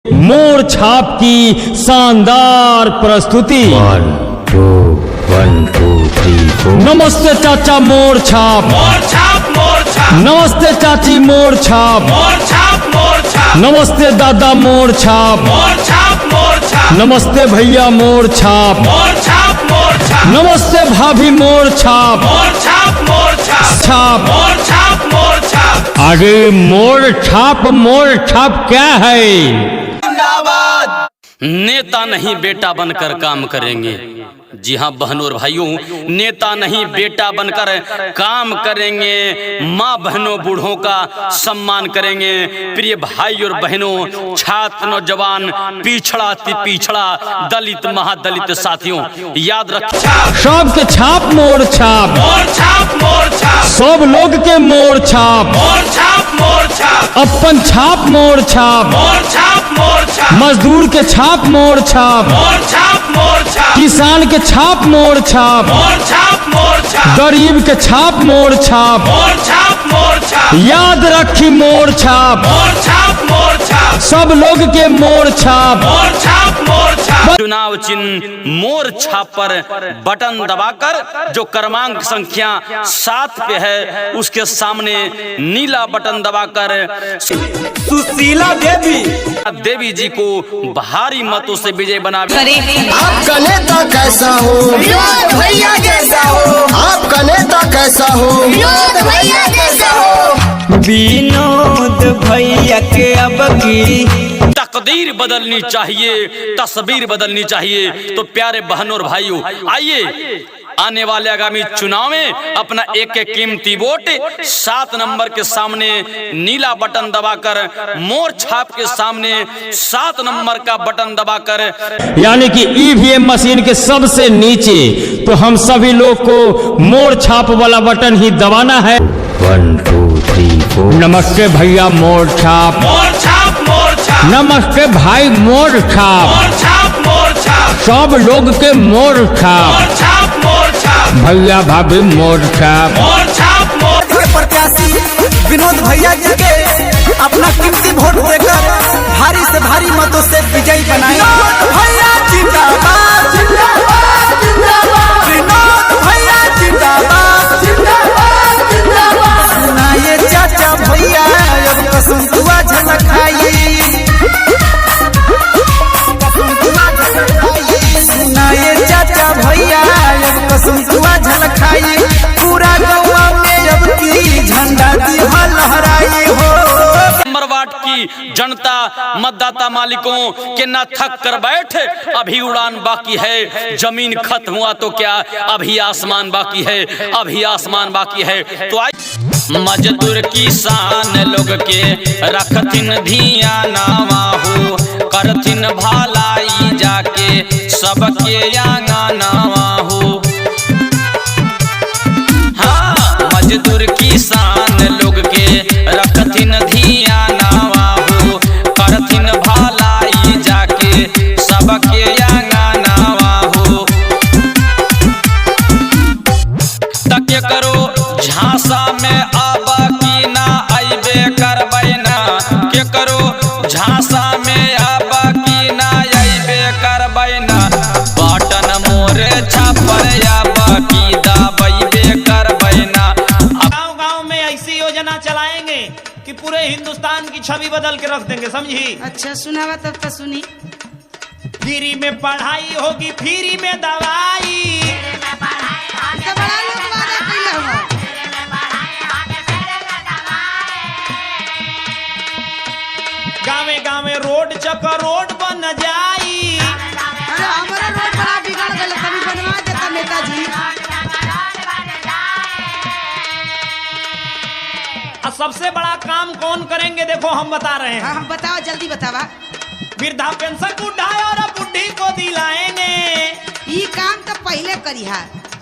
मोर छाप की शानदार प्रस्तुति। 1 2 1 2 3 4। नमस्ते चाचा मोर छाप, मोर छाप, मोर छाप। नमस्ते चाची मोर छाप, मोर छाप, मोर छाप। नमस्ते दादा मोर छाप, मोर छाप, मोर छाप। नमस्ते भैया मोर छाप, मोर छाप, मोर छाप। नमस्ते भाभी मोर छाप। मोर छाप, मोर छाप। छाप मोर छाप, मोर छाप। अरे मोर छाप क्या है? नेता नहीं बेटा बनकर काम करेंगे। जी हाँ बहनों और भाइयों, नेता नहीं बेटा बनकर काम करेंगे। माँ बहनों बूढ़ों का सम्मान करेंगे। प्रिय भाई और बहनों, छात्र नौजवान, पिछड़ा पिछड़ा, दलित महादलित साथियों, याद रखें सबके छाप मोर छाप, मोर छाप, मोर छाप। सब लोग के मोर छाप, मोर छाप, मोर छाप। अपन छाप मोर छाप, मोर छाप, मोर छाप। मजदूर के छाप मोर छाप, मोर छाप, मोर छाप। किसान के छाप मोर छाप, मोर छाप, मोर छाप। गरीब के छाप मोर छाप, मोर छाप, मोर छाप। याद रखी मोर छाप, मोर छाप, मोर छाप। सब लोग के मोर छाप। मोर छाप, मोर छाप। चुनाव चिन्ह मोर छाप पर बटन दबाकर जो क्रमांक संख्या 7 पे है उसके सामने नीला बटन दबाकर सुशीला देवी जी को भारी मतों से विजय बना। आपका नेता कैसा हो, विनोद भैया जैसा हो। आपका नेता कैसा हो, विनोद भैया जैसा हो। विनोद भैया के अब की तकदीर बदलनी चाहिए, तस्वीर बदलनी चाहिए। तो प्यारे बहनों और भाइयों, आइए आने वाले आगामी चुनाव में अपना एक कीमती वोट 7 नंबर के सामने नीला बटन दबाकर, मोर छाप के सामने 7 नंबर का बटन दबाकर, यानी कि ईवीएम मशीन के सबसे नीचे तो हम सभी लोग को मोर छाप वाला बटन ही दबाना है। 1 2 3 4। नमस्ते भैया मोर छाप, मोर छाप, मोर छाप। नमस्ते भाई मोर छाप, मोर छाप, मोर छाप। सब लोग के मोर छाप, मोर छाप, मोर छाप। भैया भाभी मोर छाप। मोर छाप, मोर के प्रत्याशी विनोद भैया जी के अपना कीमती वोट देकर भारी से भारी मतों से विजयी बनाए। विनोद भैया जिंदाबाद, जिंदाबाद, जिंदाबाद। विनोद भैया जिंदाबाद, जिंदाबाद, जिंदाबाद। सुनाइए चाचा भैया अब कसम दुआ झलकाई। सुनाइए चाचा भैया अब कसम दुआ झलकाई। पूरा गौवा में अब की झंडा दिहा लहराई हो। नंबर वार्ड की जनता मतदाता मालिकों के ना थक कर बैठ, अभी उड़ान बाकी है। जमीन खत्म हुआ तो क्या, अभी आसमान बाकी है, अभी आसमान बाकी है। तो आई मजदूर किसान लोग के रखथिन धियानावा हो, करथिन भलाई जाके सबके आंगनावा हो। हाँ, मजदूर किसान लोग के रखथिन धियानावा हो, करथिन भलाई जाके सबके आंगनावा हो। तके करो झांसा में आबा की ना आइबे करबै ना, के करो झांसा में आबा की ना आइबे करबै ना। बटन मोरे छापर आबा की दाबैबे करबै ना। गांव गांव में ऐसी योजना चलाएंगे कि पूरे हिंदुस्तान की छवि बदल के रख देंगे, समझी। अच्छा सुनावा तब तो सुनी। फ्री में पढ़ाई होगी, फ्री में दवाई। तो बड़ा लोग वादा कइले हो। गाँवे गाँवे रोड चक्कर रोड बन जाई। अरे हमारा रोड बड़ा बिगड़ गइल, कभी बनवा देता नेताजी। और सबसे बड़ा काम कौन करेंगे, देखो हम बता रहे हैं। हाँ हम बताओ, जल्दी बतावा। वृद्धा पेंशन बुढ़ा और बुढ़ी को दिलाएंगे। ये काम तो पहले करिहा।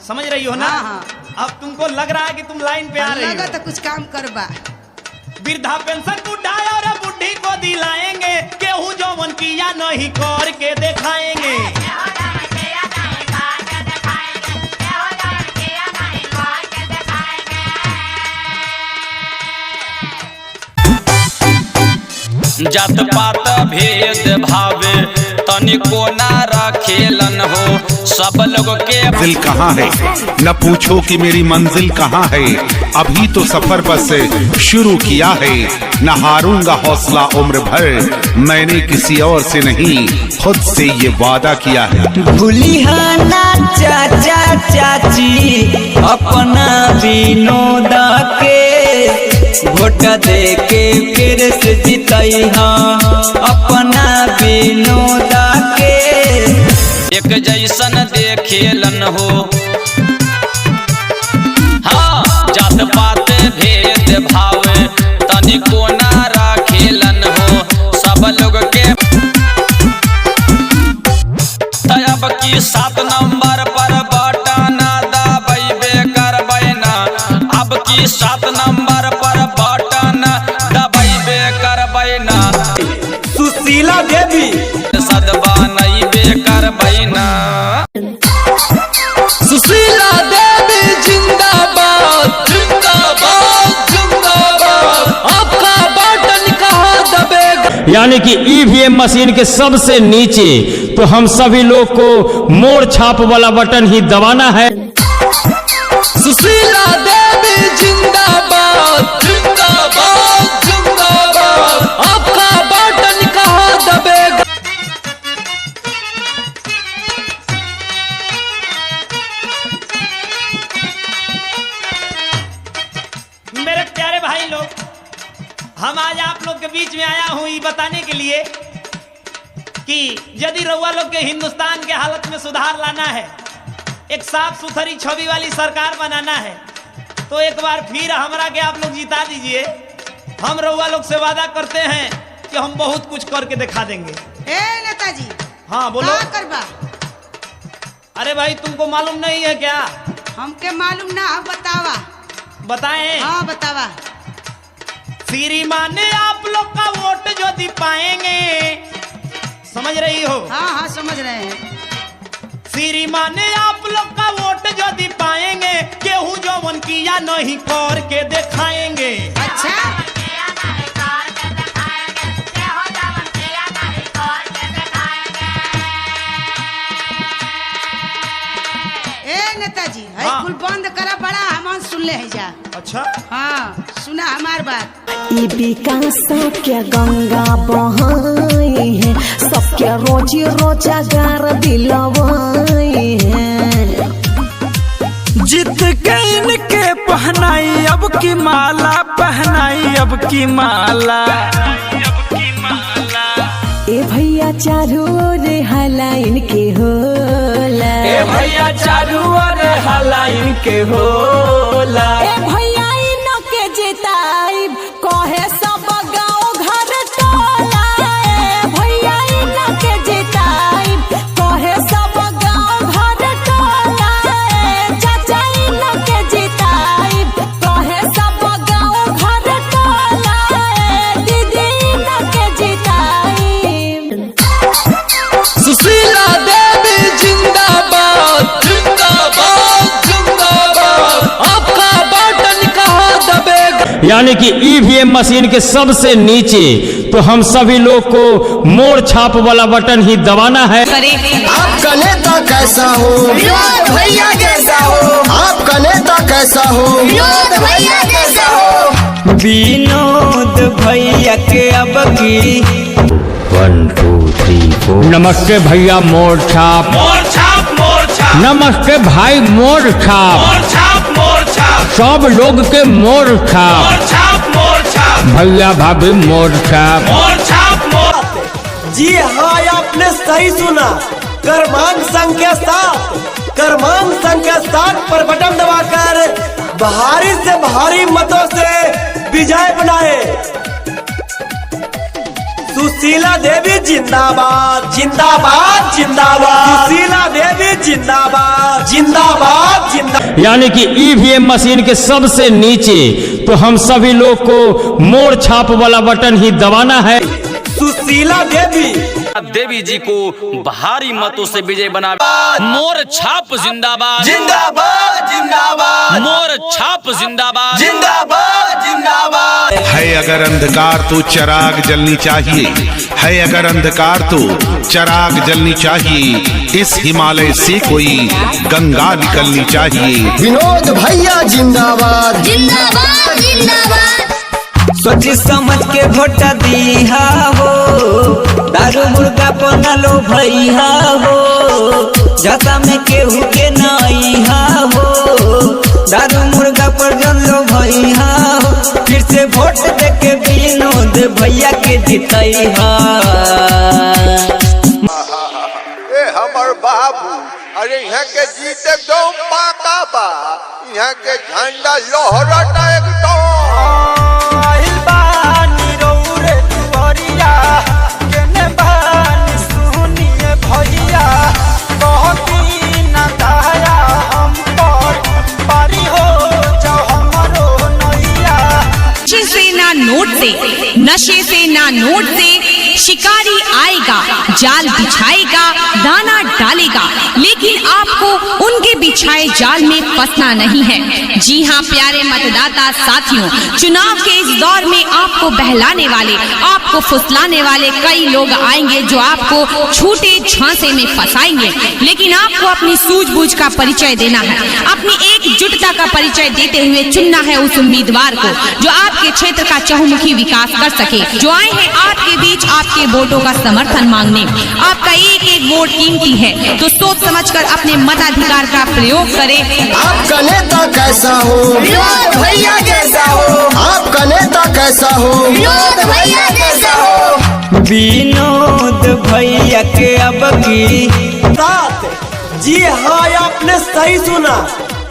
समझ रही हो ना। हाँ, हाँ। अब तुमको लग रहा है कि तुम लाइन पे आ रही लगा हो। तो कुछ काम करबा। वृद्धा पेंशन बुढ़ा और बुढ़ी को दिलाएंगे। केहू जौवन किया नहीं करके दिखाएंगे। जात पात भेद भाव तनिको ना रखेलन हो, सब लोग के दिल कहाँ है न पूछो कि मेरी मंजिल कहाँ है, अभी तो सफर बस शुरू किया है, न हारूंगा हौसला उम्र भर, मैंने किसी और से नहीं खुद से ये वादा किया है। भूलिहाना चाचा चाची अपना विनोदा के वोट दे के फिर से जितई अपना विनोदा के। एक जैसन देखेलन हो, हाँ जात पात भेद भाव तनिको ना रखेलन हो, सब लोग के अब की 7 नंबर पर बटन दबाइबे करबै ना, अब की 7 नंबर पर बटन दबाइबे करबै ना, सुशीला देवी सदबा नइबे करबै ना। सुशीला देवी जिंदाबाद जिंदाबाद जिंदाबाद, आपका बटन कहाँ दबेगा। यानी कि ईवीएम मशीन के सबसे नीचे तो हम सभी लोग को मोड़ छाप वाला बटन ही दबाना है। सुशीला देवी जिंदाबाद जिंदाबाद जिंदाबाद, आपका बटन कहाँ दबेगा। मेरे प्यारे भाई लोग, हम आज आप लोग के बीच में आया हूं ये बताने के लिए कि यदि रउआ लोग के हिंदुस्तान के हालत में सुधार लाना है, एक साफ सुथरी छवि वाली सरकार बनाना है, तो एक बार फिर हमरा के आप लोग जिता दीजिए। हम रउआ लोग से वादा करते हैं कि हम बहुत कुछ करके दिखा देंगे। ए नेताजी, हाँ बोलो। का करबा? अरे भाई तुमको मालूम नहीं है क्या? हमके मालूम ना, अब बतावा। बताएं? हाँ बतावा। श्रीमान ने आप लोग का वोट जो दी पाएंगे, समझ रही हो? हाँ हाँ समझ रहे हैं। श्रीमान ने आप लोग का वोट जो दी पाएंगे, केहू जो मन किया नहीं कर के दिखाएंगे। अच्छा ए नेताजी, है हाँ। कुल बंद करा, बड़ा हम सुन ले है जा। अच्छा हाँ सुना हमार बात। ई विकास के गंगा बहाई है, सबके रोजी रोजगार दिलवाई है। जीत के इनके पहनाई अब की माला, पहनाई अब की माला। ए भैया चारू ओर हला इनके होला, ए भैया चारू ओर हला इनके होला। ए भैया इनके जिताई कहे सब गाँव घर टोला। ए भैया इनके जिताई कहे सब गाँव घर टोला। ए चाचा इनके जिताई कहे सब गाँव घर टोला। ए दीदी इनके जिताई। सुशीला देवी जिंदाबाद जिंदाबाद जिंदाबाद, आपका बटन कहाँ दबेगा। यानी कि ईवीएम मशीन के सबसे नीचे तो हम सभी लोग को मोड़ छाप वाला बटन ही दबाना है। आपका नेता कैसा हो, विनोद भैया कैसा हो, आपका नेता कैसा हो, विनोद भैया कैसा हो। विनोद भैया के अब की 1 2 3 4 नमस्ते भैया मोड़ छाप। मोर छाप मोर छाप नमस्ते भाई मोड़ छाप। मोर छाप मोर छाप सब लोग के मोड़ छाप। मोर छाप मोर छाप भैया भाभी मोड़ छाप। मोर छाप मोर। जी हाँ, आपने सही सुना। क्रमांक संख्या 7, क्रमांक संख्या 7 पर बटन दबाकर भारी से भारी मतों से विजय बनाए। सुशीला देवी जिंदाबाद जिंदाबाद जिंदाबाद, सुशीला देवी जिंदाबाद जिंदाबाद जिंदाबाद। यानी कि ईवीएम मशीन के सबसे नीचे तो हम सभी लोग को मोड़ छाप वाला बटन ही दबाना है। सुशीला देवी देवी जी को भारी मतों से विजय बना। मोर छाप जिंदाबाद जिंदाबाद जिंदाबाद मोर छाप जिंदाबाद जिंदाबाद जिंदाबाद। है अगर अंधकार तो चिराग जलनी चाहिए, है अगर अंधकार तो चिराग जलनी चाहिए। इस हिमालय से कोई गंगा निकलनी चाहिए। विनोद भैया जिंदाबाद जिंदाबाद जिंदाबाद। सोची समझ के वोट दिया हो, दारू मुर्गा बनलो भैया हो, जता में केहू के नैया हो, दारू मुर्गा पर जनलो भैया हो, फिर से वोट दे के विनोद भैया के जितैया। हमर बाबू अरे यहाँ के जीत एकदम पाका बा, यहाँ के झंडा लहरता एकदम। नशे से ना नोट से शिकारी आएगा, जाल बिछाएगा, दाना डालेगा, लेकिन आपको उनके बिछाए जाल में फंसना नहीं है। जी हाँ प्यारे मतदाता साथियों, चुनाव के इस दौर में आपको बहलाने वाले, आपको फुसलाने वाले कई लोग आएंगे जो आपको छूटे झांसे में फंसाएंगे, लेकिन आपको अपनी सूझबूझ का परिचय देना है, अपनी एकजुटता का परिचय देते हुए चुनना है उस उम्मीदवार को जो आपके क्षेत्र का चहुमुखी विकास कर सके, जो आए हैं आपके बीच आपके वोटों का समर्थन मांगने। आपका एक एक वोट कीमती है, तो सोच समझकर अपने मताधिकार का प्रयोग करें। आपका नेता कैसा हो, विनोद भैया जैसा हो। आपका नेता कैसा हो, विनोद भैया जैसा हो। विनोद भैया के अब की साथ। जी हाँ आपने सही सुना,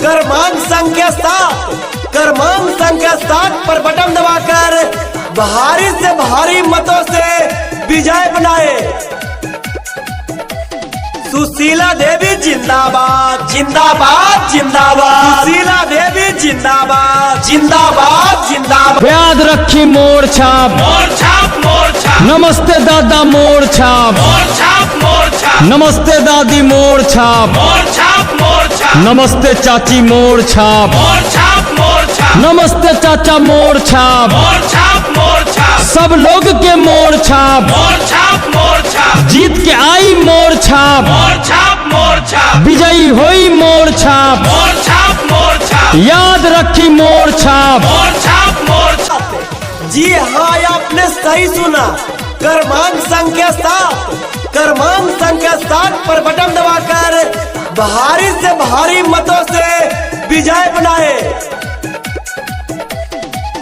क्रमांक संख्या 7, क्रमांक संख्या 7 पर बटन दबाकर भारी से भारी मतों से विजय बनाए। सुशीला देवी जिंदाबाद जिंदाबाद जिंदाबाद। सुशीला देवी जिंदाबाद जिंदाबाद जिंदाबाद। याद रखी मोर छाप मोर छाप मोर छाप। नमस्ते दादा मोर छाप मोर छाप मोर छाप। नमस्ते दादी मोर छाप मोर छाप मोर छाप। नमस्ते चाची मोर छाप मोर छाप मोर छाप। नमस्ते चाचा मोर छाप मोर छाप मोर छाप। सब लोग के मोर छाप मोर छाप मोर छाप। जीत के आई मोर छाप मोर छाप मोर छाप। विजयी हुई मोर छाप मोर छाप मोर छाप। याद रखी मोर छाप मोर छाप मोर छाप। जी हाँ आपने सही सुना, क्रमांक संख्या 7, क्रमांक संख्या 7 पर बटन दबाकर भारी से भारी मतों से विजय बनाए।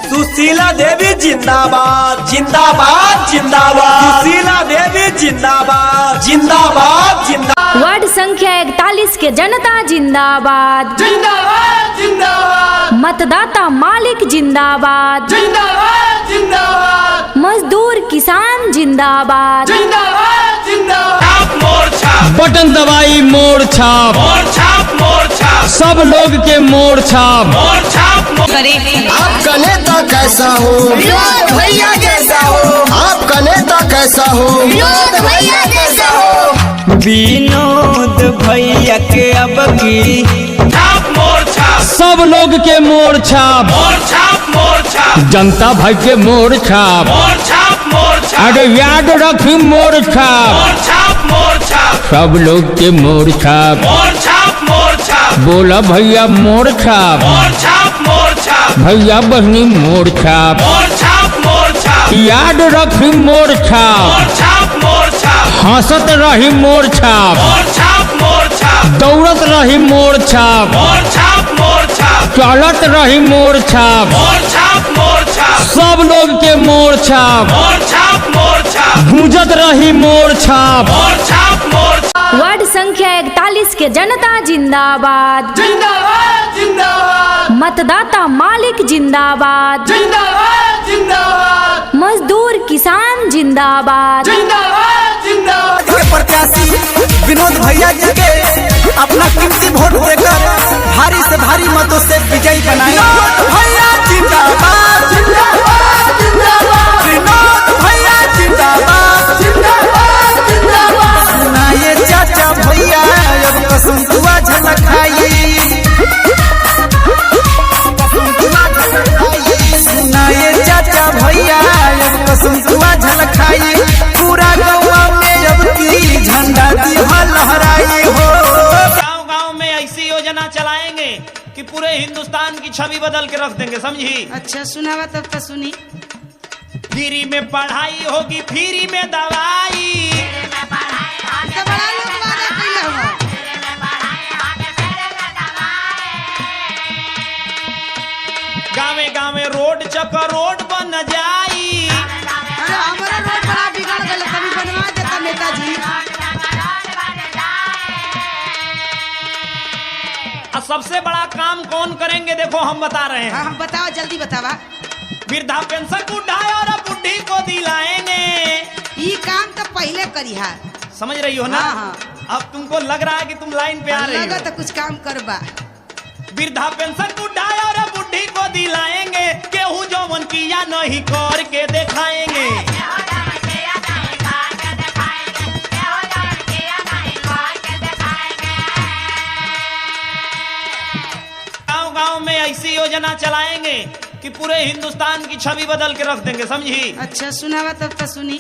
सुशीला देवी जिंदाबाद जिंदाबाद जिंदाबाद। सुशीला देवी जिंदाबाद जिंदाबाद जिंदाबाद। वार्ड संख्या 41 के जनता जिंदाबाद जिंदाबाद जिंदाबाद। मतदाता मालिक जिंदाबाद जिंदाबाद जिंदाबाद। मजदूर किसान जिंदाबाद जिंदाबाद जिंदाबाद। छाप मोर छाप। बटन दबाई मोर छाप मोर छाप मोर छाप। सब लोग के मोर छाप मोर छाप मोर। करें। आपका नेता कैसा हो, विनोद भैया जैसा हो। आपका नेता कैसा हो, विनोद भैया जैसा हो। विनोद भैया के अब की छाप मोर छाप। सब लोग के मोर छाप मोर छाप मोर छाप। जनता भाई के मोर छाप मोर छाप मोर छाप। अरे याद रखी मोर छाप मोर छाप मोर छाप। सब लोग के मोर छाप मोर छाप मोर छाप। बोला भैया मोर छाप मोर छाप मोर छाप। भैया बहनी मोर छाप मोर छाप मोर छाप। याद रखी मोर छाप मोर छाप मोर छाप। हंसत रही मोर छाप मोर छाप मोर छाप। दौड़त रही मोर छाप मोर छाप मोर छाप। चलत रही मोर छाप मोर छाप मोर छाप। सब लोग के मोर छाप मोर छाप मोर छाप। गूंजत रही मोर छाप मोर छाप मोर छाप। वार्ड संख्या 41 के जनता जिंदाबाद जिंदाबाद जिंदाबाद। मतदाता मालिक जिंदाबाद जिंदाबाद जिंदाबाद। मजदूर किसान जिंदाबाद जिंदाबाद जिंदाबाद। प्रत्याशी विनोद भैया जी के अपना कीमती वोट देकर भारी से भारी मतों से विजयी बनाए। विनोद भैया जिंदाबाद जिंदाबाद जिंदाबाद। विनोद भैया जिंदाबाद जिंदाबाद। पूरे हिंदुस्तान की छवि बदल के रख देंगे, समझी। अच्छा सुनावा तब तो सुनी। फ्री में पढ़ाई होगी, फ्री में दवाई, तो बड़ा लोग वादा कइले हो। गावे गावे रोड चक्कर रोड बन जाई। अरे हमारा रोड बड़ा बिगड़ गया, कभी बनवा देता नेताजी। और सबसे बड़ा काम कौन करेंगे देखो हम बता रहे हैं। हाँ हम बताओ, जल्दी बतावा। वृद्धा पेंशन बुढ़ा और बुढ़ी को दिलाएंगे। ये काम तो पहले करी है, समझ रही हो ना। हाँ। अब तुमको लग रहा है कि तुम लाइन पे आ रही लगा हो। तो कुछ काम करबा। वृद्धा पेंशन बुढ़ा और बुढ़ी को दिलाएंगे, केहू जो मन किया नहीं करके दिखाएंगे। गांव-गांव में ऐसी योजना चलाएंगे कि पूरे हिंदुस्तान की छवि बदल के रख देंगे, समझी। अच्छा सुनावा तब तो सुनी।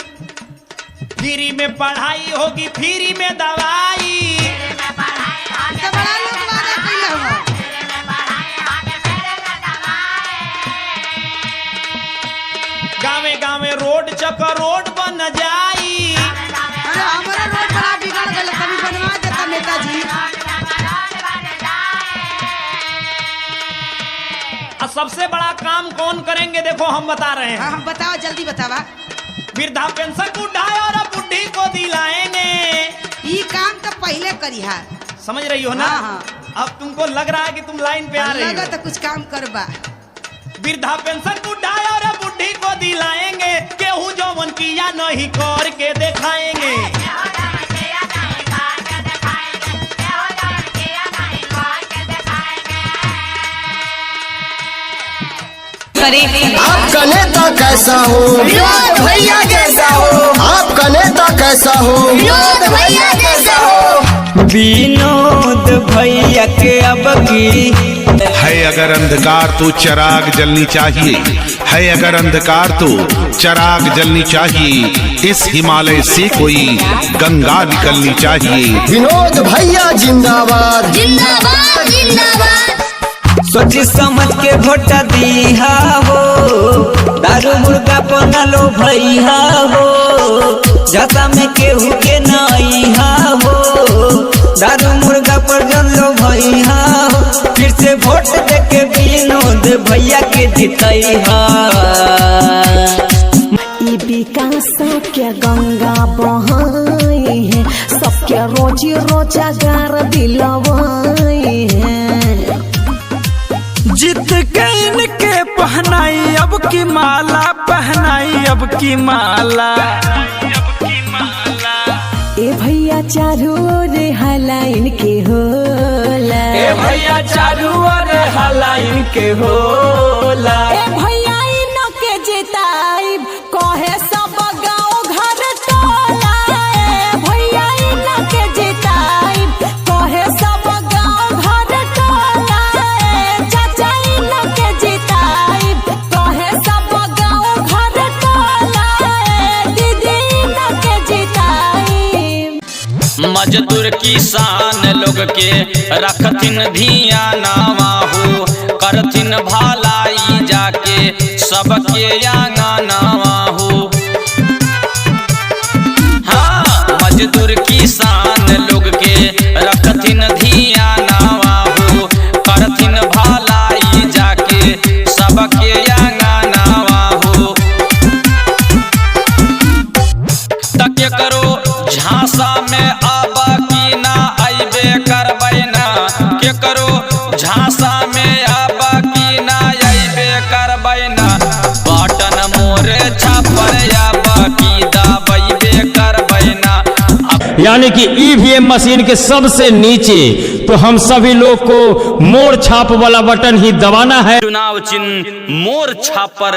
फ्री में पढ़ाई होगी, फ्री में दवाई, तो बड़ा लोग वादा कइले हो। गावे गावे रोड चक्कर रोड बन जाई। अरे हमारा रोड बड़ा बिगड़ गया, कभी बनवा देता नेताजी। और सबसे बड़ा काम कौन करेंगे देखो हम बता रहे हैं। हाँ हम बताओ, जल्दी बतावा। वृद्धा पेंशन बुढ़ा और बुढ़ी को दिलाएंगे। ये काम तो पहले करी है, समझ रही हो ना। हाँ। अब तुमको लग रहा है कि तुम लाइन पे आ रही लगा हो। तो कुछ काम करबा। वृद्धा पेंशन बुढ़ा और बुढ़ी को दिलाएंगे, केहू जो मन किया नहीं करके दिखाएंगे। आपका नेता कैसा हो, विनोद भैया कैसा हो। आपका नेता कैसा हो, विनोद भैया कैसा हो। विनोद भैया के अब की है अगर अंधकार तो चिराग जलनी चाहिए, है अगर अंधकार तो चिराग जलनी चाहिए। इस हिमालय से कोई गंगा निकलनी चाहिए। विनोद भैया जिंदाबाद, जिंदाबाद जिंदाबाद। सोच समझ के वोट दिया हो, दारू मुर्गा पना लो भैया हो, जता में केहू के नैया हो, दारू मुर्गा पर जन लो भैया हो। फिर से वोट दे के विनोद भैया के जितैया। विकास के गंगा बहाई है, सबके रोजी रोजगार दिलवाई है। जीत के इनके पहनाई अब की माला, पहनाई अब की माला। ए भैया चारू ओर हला इनके होला, ए भैया चारू ओर हला इनके होला। ए भैया इनके जिताइब कहे सब गाँव घर टोला। ए भैया इनके जिताइब कहे सब गाँव घर टोला। ए चाचा इनके जिताइब कहे सब गाँव घर टोला। ए दीदी इनके जिताइब। मजदूर किसान लोग के रखथिन धियानावा हो, करथिन भलाई जाके सबके आंगनावा हो। हाँ, मजदूर किसान लोग के रखथिन धियानावा हो, करथिन भलाई जाके सबके आंगनावा हो। तके करो झांसा में आबा की ना आइबे करबै ना, के करो झांसा में आबा की ना आइबे करबै ना, बटन मोरे छापर आबा की दाबैबे करबै ना। यानी कि ईवीएम मशीन के सबसे नीचे तो हम सभी लोग को मोर छाप वाला बटन ही दबाना है। चुनाव चिन्ह मोर छाप पर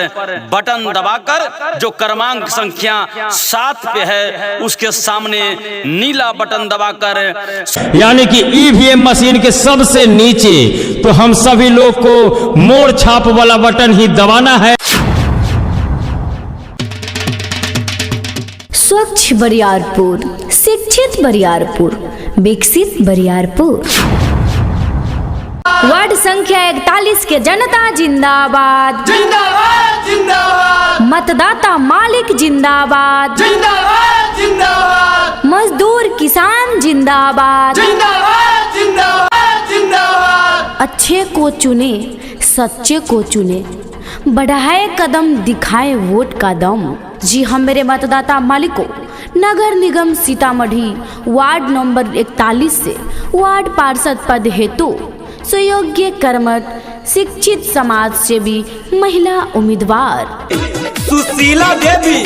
बटन दबाकर जो क्रमांक संख्या 7 पे है उसके सामने नीला बटन दबाकर, यानी कि ईवीएम मशीन के सबसे नीचे तो हम सभी लोग को मोर छाप वाला बटन ही दबाना है। स्वच्छ बरियारपुर, शिक्षित बरियारपुर, विकसित बरियारपुर। वार्ड संख्या 41 के जनता जिंदाबाद, जिंदाबाद जिंदाबाद, मतदाता मालिक जिंदाबाद, जिंदाबाद जिंदाबाद, मजदूर किसान जिंदाबाद, जिंदाबाद जिंदाबाद, जिंदाबाद। अच्छे को चुने, सच्चे को चुने, बढ़ाए कदम दिखाए वोट का दम। जी हाँ मेरे मतदाता मालिकों, नगर निगम सीतामढ़ी वार्ड नंबर 41 से वार्ड पार्षद पद हेतु सुयोग्य कर्मठ शिक्षित समाज सेवी महिला उम्मीदवार सुशीला देवी।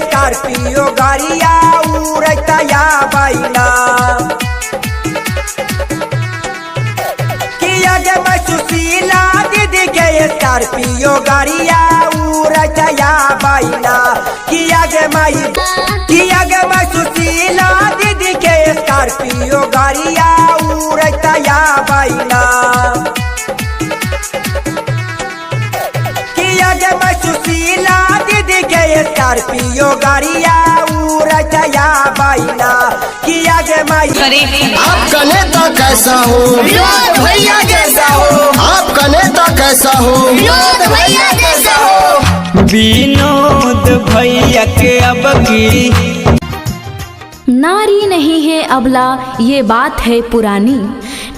स्कॉर्पियो गाड़िया उड़ता या बैना किया गे मैं सुशीला दीदी के स्कॉर्पियो गाड़िया उड़ता या बैना किया गे मैं सुशीला दीदी के स्कॉर्पियो गाड़िया उड़ता या बैना किया गे मैं सुशीला दीदी के स्कॉर्पियो गाड़िया उड़ता या बैना किया गे मैं आपका नेता कैसा हो, विनोद भैया जैसा हो। आपका नेता कैसा हो, विनोद भैया जैसा हो। विनोद भैया के अब की नारी नहीं है अबला ये बात है पुरानी,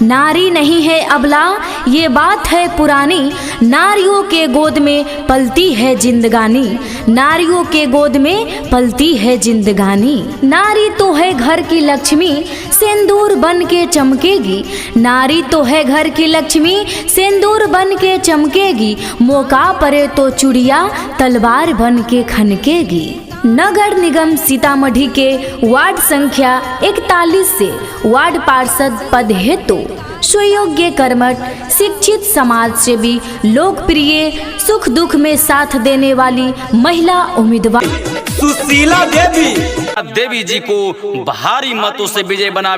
नारी नहीं है अबला ये बात है पुरानी, नारियों के गोद में पलती है जिंदगानी, नारियों के गोद में पलती है जिंदगानी। नारी तो है घर की लक्ष्मी सिंदूर बन के चमकेगी, नारी तो है घर की लक्ष्मी सिंदूर बन के चमकेगी, मौका पड़े तो चुड़िया तलवार बन के खनकेगी। नगर निगम सीतामढ़ी के वार्ड संख्या 41 से वार्ड पार्षद पद हेतु सुयोग्य कर्मठ शिक्षित समाज सेवी लोकप्रिय सुख दुख में साथ देने वाली महिला उम्मीदवार सुशीला देवी। देवी जी को भारी मतों से विजय बना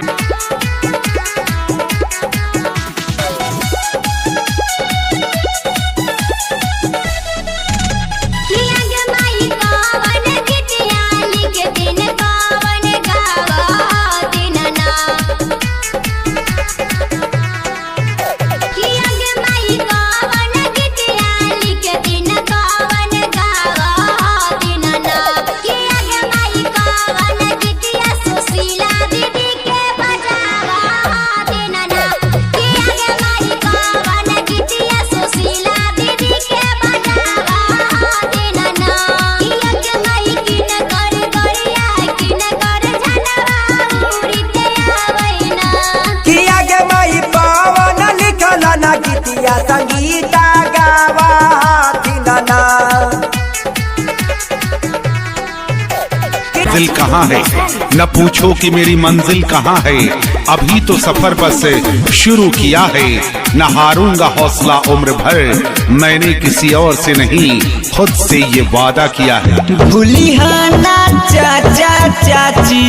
संगीता गावा दिल कहाँ है, न पूछो कि मेरी मंजिल कहाँ है, अभी तो सफर बस शुरू किया है, न हारूंगा हौसला उम्र भर, मैंने किसी और से नहीं खुद से ये वादा किया है। भूलिहाना चाचा चाची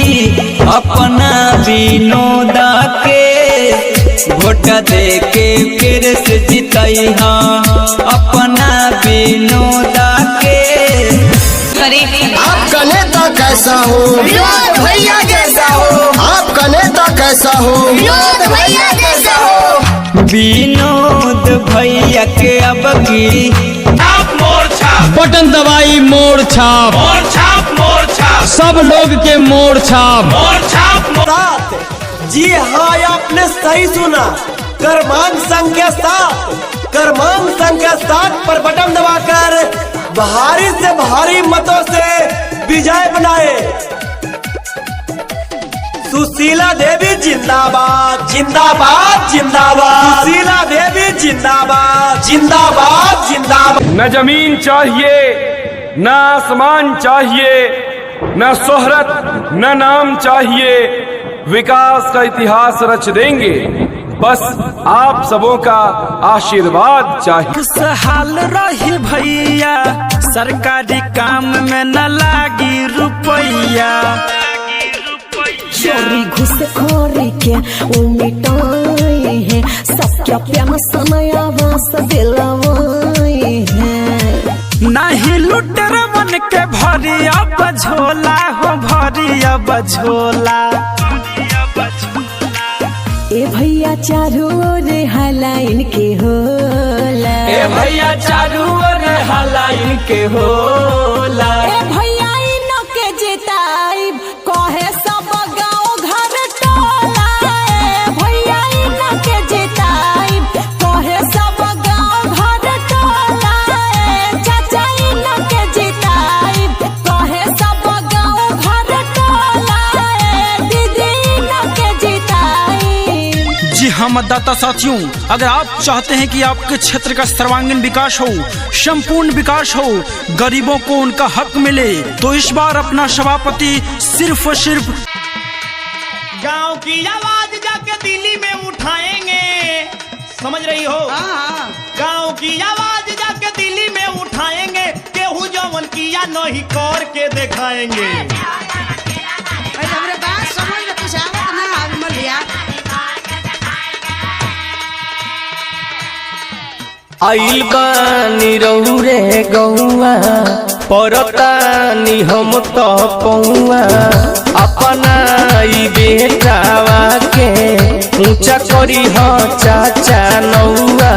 अपना विनोदा के वोट दे के फिर से जितई अपना विनोदा के। आपका नेता कैसा हो, विनोद भैया जैसा हो। आपका नेता कैसा हो, विनोद भैया जैसा हो। विनोद भैया के अब की बटन दबाई मोड़ छाप, सब लोग के मोड़ छाप। जी हाँ आपने सही सुना, क्रमांक संख्या 7, क्रमांक संख्या 7 पर बटन दबाकर भारी से भारी मतों से विजय बनाए। सुशीला देवी जिंदाबाद जिंदाबाद जिंदाबाद, सुशीला देवी जिंदाबाद जिंदाबाद जिंदाबाद। न जमीन चाहिए न आसमान चाहिए, न शोहरत, न नाम चाहिए, विकास का इतिहास रच देंगे, बस आप सबों का आशीर्वाद चाहिए। खुशहाल रही भैया, सरकारी काम में न लागी रुपैया। चोरी घुसखोरी के वो मिटाए हैं, सबके प्यार समयावास दिलवाए हैं। नहीं लुटेरा बन के भरिया बझोला हो, भरिया बझोला। ए भैया चारों ओर हला इनके होला, ए भैया चारों ओर हला इनके होला। ए भैया इनके जिताइब कहे सब गाँव घर टोला। ए भैया इनके जिताइब कहे सब गाँव घर टोला। ए चाचा इनके जिताइब कहे सब गाँव घर टोला। ए दीदी इनके जिताइब। जी हाँ मतदाता साथियों, अगर आप चाहते हैं कि आपके क्षेत्र का सर्वांगीण विकास हो, संपूर्ण विकास हो, गरीबों को उनका हक मिले, तो इस बार अपना सभापति सिर्फ और सिर्फ गांव की आवाज जाके दिल्ली में उठाएंगे, समझ रही हो? गांव की आवाज जाके दिल्ली में उठाएंगे, केहू जवन किया नहीं कर के दिखाएंगे। हमरे बात समझ में कुछ आवत ना आवे मलिया। आइल बानी रौरे गौआ, परतानी हम तो पौआ, अपना ई बेटावा के ऊंचा करी ह चाचा नौआ।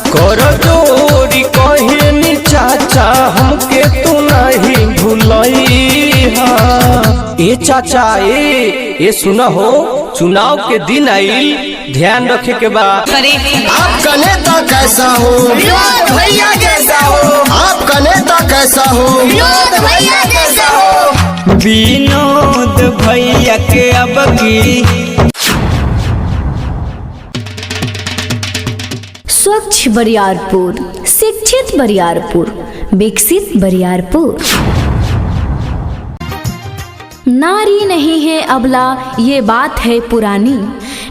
कर जोरी कहनी चाचा हमके तू नहीं भूलई हा। ए चाचा ए सुना हो, चुनाव के दिन आइल, ध्यान रखे के बाद। आपका नेता कैसा हो, विनोद भैया जैसा हो। आपका नेता कैसा हो, विनोद भैया जैसा हो। विनोद भैया के अब की स्वच्छ बरियारपुर, शिक्षित बरियारपुर, विकसित बरियारपुर। नारी नहीं है अबला ये बात है पुरानी,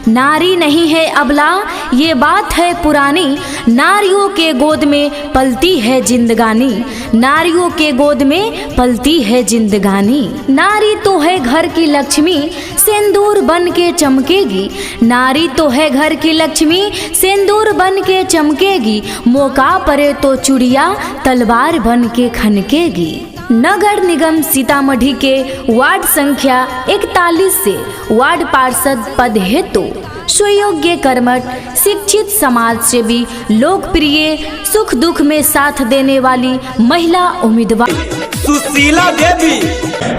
नारी नहीं है अबला ये बात है पुरानी। नारियों के गोद में पलती है जिंदगानी, नारियों के गोद में पलती है जिंदगानी। नारी तो है घर की लक्ष्मी, सिंदूर बन के चमकेगी। नारी तो है घर की लक्ष्मी, सिंदूर बन के चमकेगी। मौका पड़े तो चुड़िया तलवार बन के खनकेगी। नगर निगम सीतामढ़ी के वार्ड संख्या 41 से वार्ड पार्षद पद हेतु सुयोग्य, कर्मठ, शिक्षित, समाज सेवी, लोकप्रिय, सुख दुख में साथ देने वाली महिला उम्मीदवार सुशीला देवी,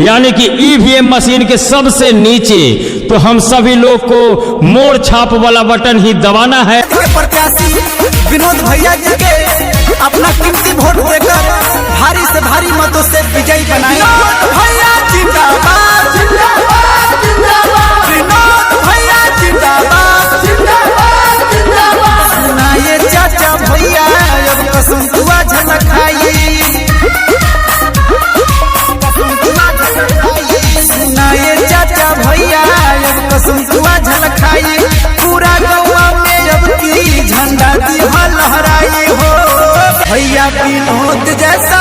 यानी कि ईवीएम मशीन के सबसे नीचे, तो हम सभी लोग को मोड़ छाप वाला बटन ही दबाना है। प्रत्याशी विनोद भैया जी के अपना कीमती वोट देकर भारी से भारी मतों से विजयी बनाए। विनोद भैया जिंदाबाद, जिंदाबाद, जिंदाबाद। विनोद भैया जिंदाबाद, जिंदाबाद, जिंदाबाद। सुनाइए चाचा भैया अब कसम दुआ झलकाई, सुनाइए चाचा भैया अब कसम दुआ झलकाई। पूरा गौवा में अब की झंडा दी लहराई हो। भैया विनोद जैसा